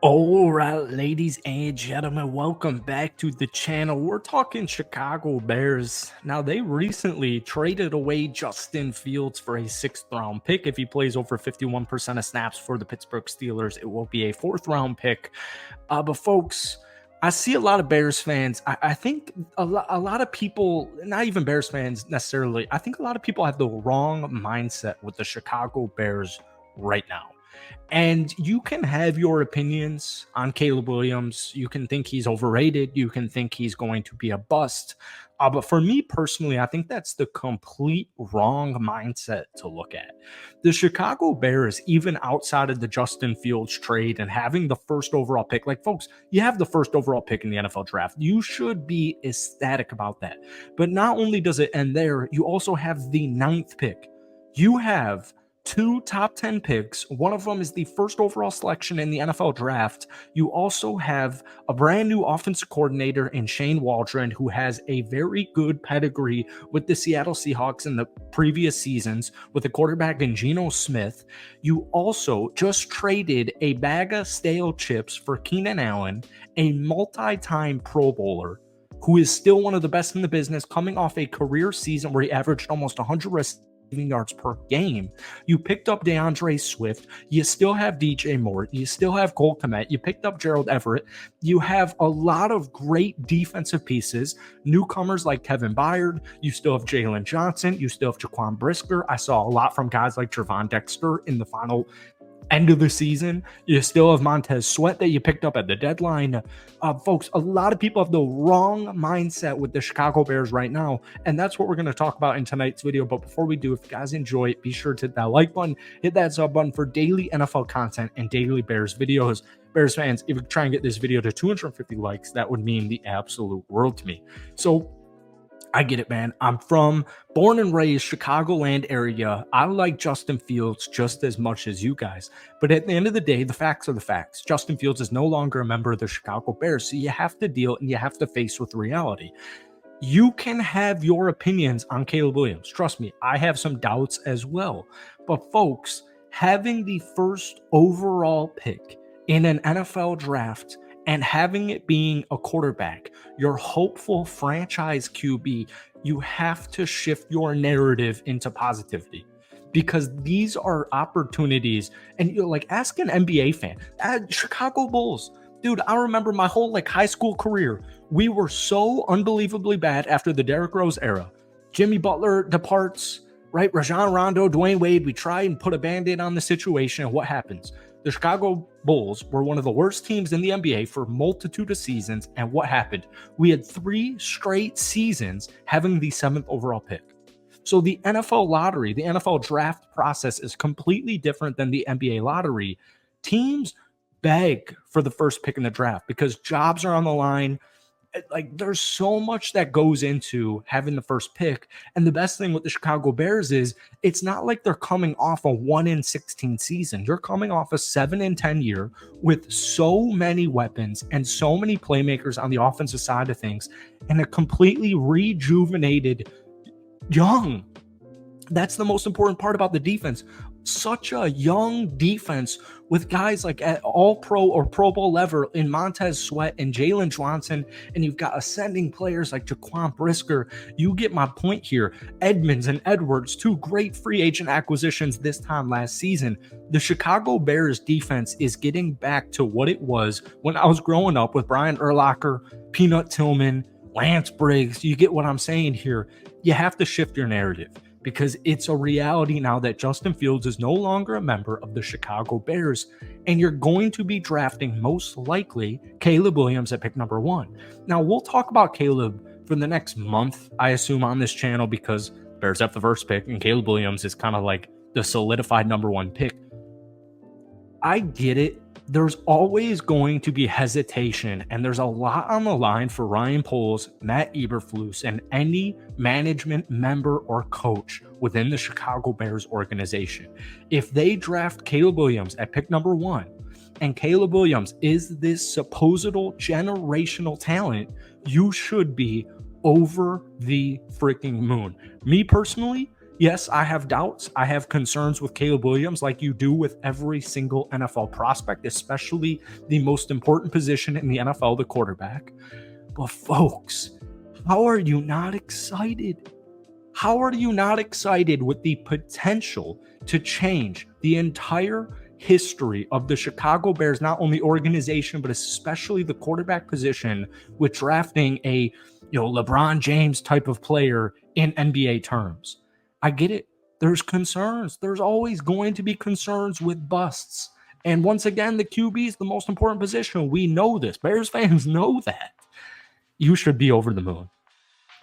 All right, ladies and gentlemen, welcome back to the channel. We're talking Chicago Bears. Now, they recently traded away Justin Fields for a sixth-round pick. If he plays over 51% of snaps for the Pittsburgh Steelers, it will be a fourth-round pick. But folks, I see a lot of Bears fans. I think a lot of people, not even Bears fans necessarily, I think a lot of people have the wrong mindset with the Chicago Bears right now. And you can have your opinions on Caleb Williams. You can think he's overrated. You can think he's going to be a bust. But for me personally, I think that's the complete wrong mindset to look at. The Chicago Bears, even outside of the Justin Fields trade and having the first overall pick, like folks, you have the first overall pick in the NFL draft. You should be ecstatic about that. But not only does it end there, you also have the ninth pick. You have two top 10 picks. One of them is the first overall selection in the NFL draft. You also have a brand new offensive coordinator in Shane Waldron, who has a very good pedigree with the Seattle Seahawks in the previous seasons with a quarterback in Geno Smith. You also just traded a bag of stale chips for Keenan Allen, a multi-time Pro Bowler, who is still one of the best in the business, coming off a career season where he averaged almost 100 yards per game. You picked up DeAndre Swift. You still have DJ Moore. You still have Cole Kmet. You picked up Gerald Everett. You have a lot of great defensive pieces, newcomers like Kevin Byard. You still have Jalen Johnson. You still have Jaquan Brisker. I saw a lot from guys like Trevon Dexter in the final end of the season. You still have Montez Sweat that you picked up at the deadline. Folks, a lot of people have the wrong mindset with the Chicago Bears right now, and that's what we're going to talk about in tonight's video. But before we do, if you guys enjoy it, be sure to hit that like button, hit that sub button for daily NFL content and daily Bears videos. Bears fans, if you try and get this video to 250 likes, that would mean the absolute world to me. So I get it, man. I'm from born and raised Chicagoland area. I like Justin Fields just as much as you guys. But at the end of the day, the facts are the facts. Justin Fields is no longer a member of the Chicago Bears. So you have to deal and you have to face with reality. You can have your opinions on Caleb Williams. Trust me, I have some doubts as well. But folks, having the first overall pick in an NFL draft and having it being a quarterback, your hopeful franchise QB, you have to shift your narrative into positivity, because these are opportunities. And you're like, ask an NBA fan, Chicago Bulls. Dude, I remember my whole high school career. We were so unbelievably bad after the Derrick Rose era. Jimmy Butler departs, right? Rajon Rondo, Dwayne Wade. We try and put a Band-Aid on the situation, and what happens? The Chicago Bulls were one of the worst teams in the NBA for a multitude of seasons, and what happened? We had 3 straight seasons having the 7th overall pick. So the NFL lottery, the NFL draft process is completely different than the NBA lottery. Teams beg for the first pick in the draft because jobs are on the line. There's so much that goes into having the first pick. And the best thing with the Chicago Bears is it's not like they're coming off a 1-16 season. You're coming off a 7-10 year with so many weapons and so many playmakers on the offensive side of things and a completely rejuvenated young. That's the most important part about the defense. Such a young defense with guys like at all pro or Pro Bowl level in Montez Sweat and Jalen Johnson, and you've got ascending players like Jaquan Brisker. You get my point here. Edmonds and Edwards, 2 great free agent acquisitions this time last season. The Chicago Bears defense is getting back to what it was when I was growing up with Brian Urlacher, Peanut Tillman, Lance Briggs. You get what I'm saying here. You have to shift your narrative, because it's a reality now that Justin Fields is no longer a member of the Chicago Bears, and you're going to be drafting most likely Caleb Williams at pick number 1. Now, we'll talk about Caleb for the next month, I assume, on this channel, because Bears have the first pick, and Caleb Williams is kind of like the solidified number 1 pick. I get it. There's always going to be hesitation, and there's a lot on the line for Ryan Poles, Matt Eberflus, and any management member or coach within the Chicago Bears organization. If they draft Caleb Williams at pick number 1, and Caleb Williams is this supposed generational talent, you should be over the freaking moon. Me personally, Yes, I have doubts. I have concerns with Caleb Williams, like you do with every single NFL prospect, especially the most important position in the NFL, the quarterback. But, folks, how are you not excited? How are you not excited with the potential to change the entire history of the Chicago Bears, not only organization, but especially the quarterback position, with drafting a LeBron James type of player in NBA terms? I get it. There's concerns. There's always going to be concerns with busts. And once again, the QB is the most important position. We know this. Bears fans know that. You should be over the moon.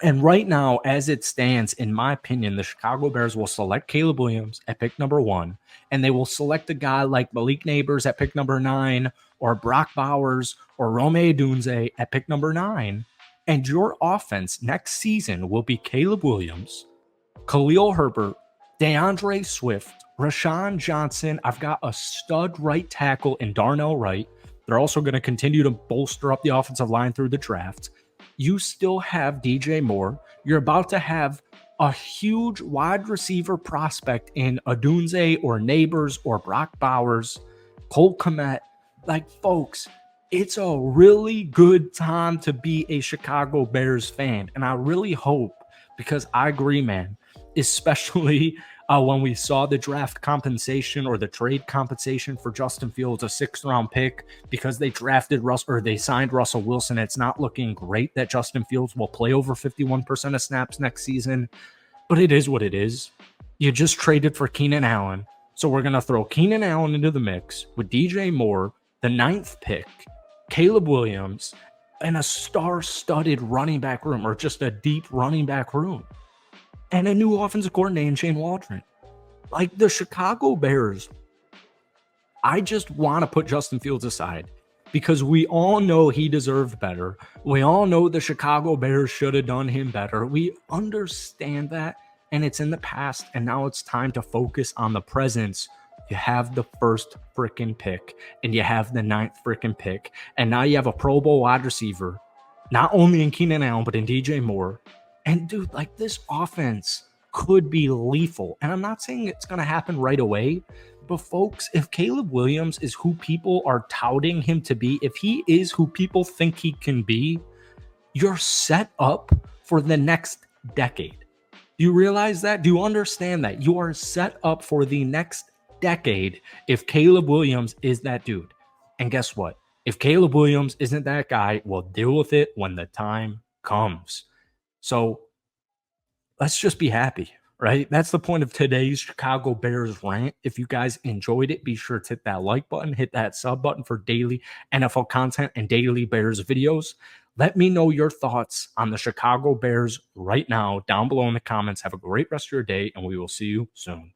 And right now, as it stands, in my opinion, the Chicago Bears will select Caleb Williams at pick number 1, and they will select a guy like Malik Neighbors at pick number 9, or Brock Bowers, or Rome Odunze at pick number 9. And your offense next season will be Caleb Williams, Khalil Herbert, DeAndre Swift, Rashawn Johnson. I've got a stud right tackle in Darnell Wright. They're also going to continue to bolster up the offensive line through the draft. You still have DJ Moore. You're about to have a huge wide receiver prospect in Odunze or Neighbors or Brock Bowers, Cole Kmet. Like, folks, it's a really good time to be a Chicago Bears fan. And I really hope, because I agree, man, especially when we saw the draft compensation or the trade compensation for Justin Fields, a 6th-round pick, because they drafted they signed Russell Wilson. It's not looking great that Justin Fields will play over 51% of snaps next season, but it is what it is. You just traded for Keenan Allen, so we're going to throw Keenan Allen into the mix with DJ Moore, the 9th pick, Caleb Williams, and a star-studded running back room, or just a deep running back room, and a new offensive coordinator in Shane Waldron. Like, the Chicago Bears, I just want to put Justin Fields aside because we all know he deserved better. We all know the Chicago Bears should have done him better. We understand that, and it's in the past, and now it's time to focus on the present. You have the 1st freaking pick, and you have the 9th freaking pick, and now you have a Pro Bowl wide receiver, not only in Keenan Allen, but in DJ Moore. And dude, like, this offense could be lethal. And I'm not saying it's going to happen right away, but folks, if Caleb Williams is who people are touting him to be, if he is who people think he can be, you're set up for the next decade. Do you realize that? Do you understand that? You are set up for the next decade if Caleb Williams is that dude. And guess what? If Caleb Williams isn't that guy, we'll deal with it when the time comes. So let's just be happy, right? That's the point of today's Chicago Bears rant. If you guys enjoyed it, be sure to hit that like button, hit that sub button for daily NFL content and daily Bears videos. Let me know your thoughts on the Chicago Bears right now down below in the comments. Have a great rest of your day, and we will see you soon.